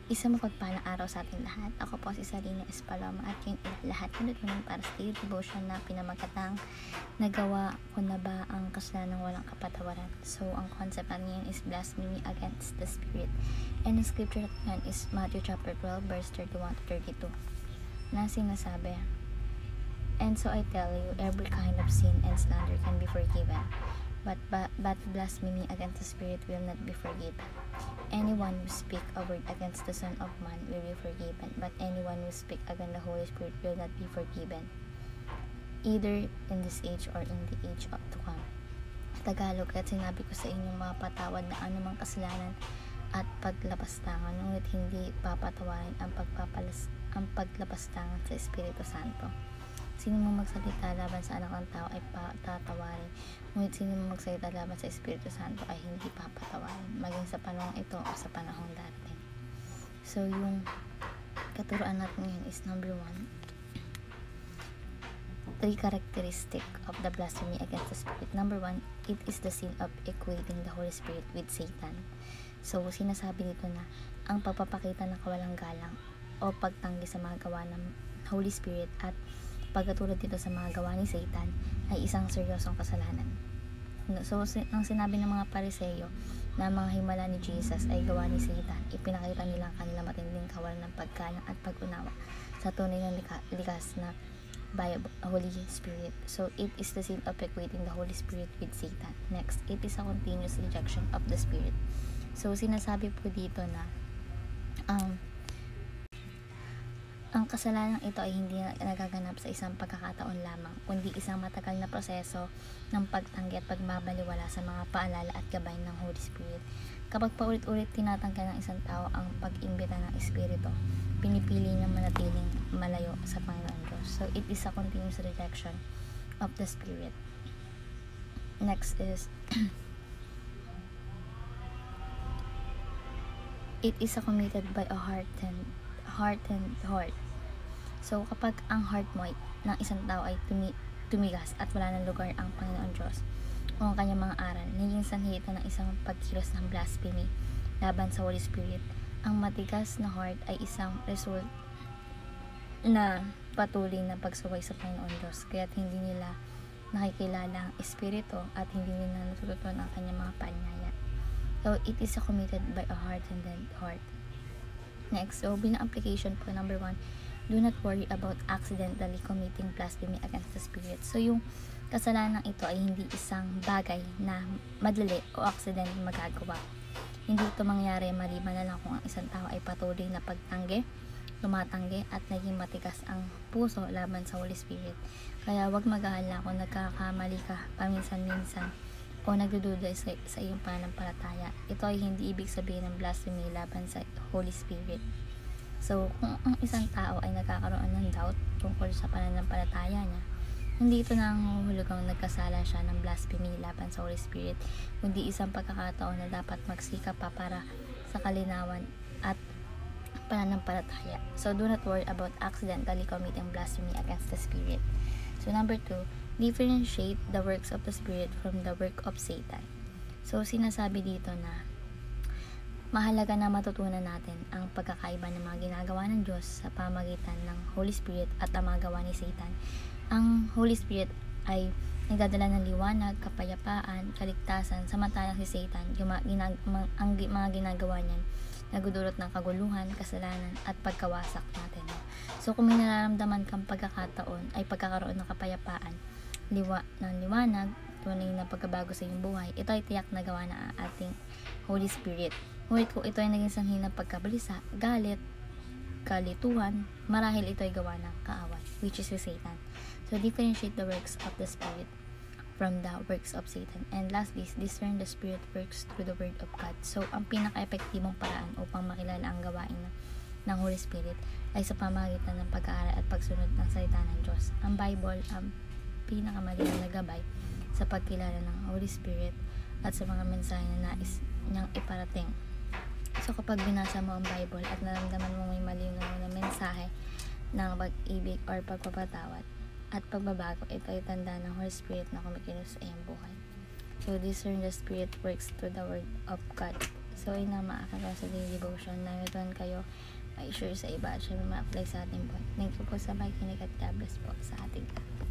Isang mapagpalang araw sa ating lahat. Ako po si Sarina Espaloma at yung lahat pinatunan para sa daily devotion na pinamagatang nagawa ko na ba ang kasalanan walang kapatawaran. So, ang concept natin ngayon is blasphemy against the Spirit. And the scripture natin is Matthew chapter 12 verse 31 to 32 na sinasabi, "And so I tell you, every kind of sin and slander can be forgiven, but blasphemy against the Spirit will not be forgiven. Anyone who speak a word against the Son of Man will be forgiven, but anyone who speak against the Holy Spirit will not be forgiven, either in this age or in the age to come." Tagalog, at sinabi ko sa inyong mapatawad na anumang kasalanan at paglapastangan, ngunit hindi papatawarin ang paglapastangan sa Espiritu Santo. Sino mang magsalita laban sa anak ng tao ay patatawarin, ngunit sino mang magsalita laban sa Espiritu Santo ay hindi papatawarin, maging sa panahong ito o sa panahong darating. So, yung katuruan natin ngayon is number 1, 3 characteristic of the blasphemy against the Spirit. Number 1, it is the sin of equating the Holy Spirit with Satan. So, sinasabi dito na ang pagpapakita ng kawalang galang o pagtanggi sa mga gawa ng Holy Spirit at pagkatulad dito sa mga gawa ni Satan ay isang seryosong kasalanan. So, ang sinabi ng mga Pariseyo na mga himala ni Jesus ay gawa ni Satan, ipinakita nilang kanilang matinding kawalan ng paggalang at pag-unawa sa tunay ng likas na by Holy Spirit. So, it is the sin of equating the Holy Spirit with Satan. Next, it is a continuous rejection of the Spirit. So, sinasabi po dito na ang kasalanang ito ay hindi nagaganap sa isang pagkakataon lamang, kundi isang matagal na proseso ng pagtanggi at pagmabaliwala sa mga paalala at gabay ng Holy Spirit. Kapag paulit-ulit tinatanggi ng isang tao ang pag-imbita ng Espiritu, pinipili niyang manatiling malayo sa Panginoon Diyos. So, it is a continuous rejection of the Spirit. Next is it is committed by a hardened heart. So, kapag ang heart mo ng isang tao ay tumigas at wala ng lugar ang Panginoon Diyos o ang kanyang mga aral, naging sanhi ito ng isang pagkilos ng blasphemy laban sa Holy Spirit. Ang matigas na heart ay isang result na patuloy na pagsuway sa Panginoon Diyos, kaya't hindi nila nakikilala ang Espiritu at hindi nila natututunan ang kanyang mga paanyaya. So, it is committed by a hardened heart. Next, so bilang application po, number 1, do not worry about accidentally committing blasphemy against the Spirit. So, yung kasalanan ito ay hindi isang bagay na madali o accident magagawa. Hindi ito mangyari maliban na lang kung ang isang tao ay patuloy na tumatanggi at naging matigas ang puso laban sa Holy Spirit. Kaya wag mag-aalala kung nagkakamali ka paminsan-minsan o nagdududa sa iyong pananampalataya. Ito ay hindi ibig sabihin ng blasphemy laban sa Holy Spirit. So, kung ang isang tao ay nagkakaroon ng doubt tungkol sa pananampalataya niya, hindi ito nanguhulugang nagkasala siya ng blasphemy laban sa Holy Spirit, kundi isang pagkakataon na dapat magsikap pa para sa kalinawan at pananampalataya. So, do not worry about accidentally committing blasphemy against the Spirit. So, number 2, differentiate the works of the Spirit from the work of Satan. So, sinasabi dito na mahalaga na matutunan natin ang pagkakaiba ng mga ginagawa ng Diyos sa pamagitan ng Holy Spirit at ang mga gawa ni Satan. Ang Holy Spirit ay nagdadala ng liwanag, kapayapaan, kaligtasan, samantalang si Satan, ang mga ginagawa niyan, nagdudulot ng kaguluhan, kasalanan, at pagkawasak natin. So, kung may nararamdaman kang pagkakataon ay pagkakaroon ng kapayapaan, ng liwanag, tunay na pagkabago sa iyong buhay, ito ay tiyak na gawa na ating Holy Spirit. Ngunit kung ito ay naging sanhi ng pagkabalisa, galit, kalituhan, marahil ito ay gawa ng kaaway, which is si Satan. So, differentiate the works of the Spirit from the works of Satan. And lastly, discern the Spirit works through the Word of God. So, ang pinaka-epektibong paraan upang makilala ang gawain ng Holy Spirit ay sa pamagitan ng pag-aaral at pagsunod ng salita ng Diyos. Ang Bible ang pinakamalinaw na gabay sa pagkilala ng Holy Spirit at sa mga mensahe na nais niyang iparating. So, kapag binasa mo ang Bible at naramdaman mo may malinaw na mensahe ng pag-ibig or pagpapatawad at pagbabago, ito ay tanda ng Holy Spirit na kumikilos sa iyong buhay. So, discern the Spirit works through the Word of God. So, yun na mga kagawa sa daily devotion na natutunan kayo, may share sa iba at syempre ma-apply sa ating buhay. Thank you po sa makikinig at God bless po sa ating lahat.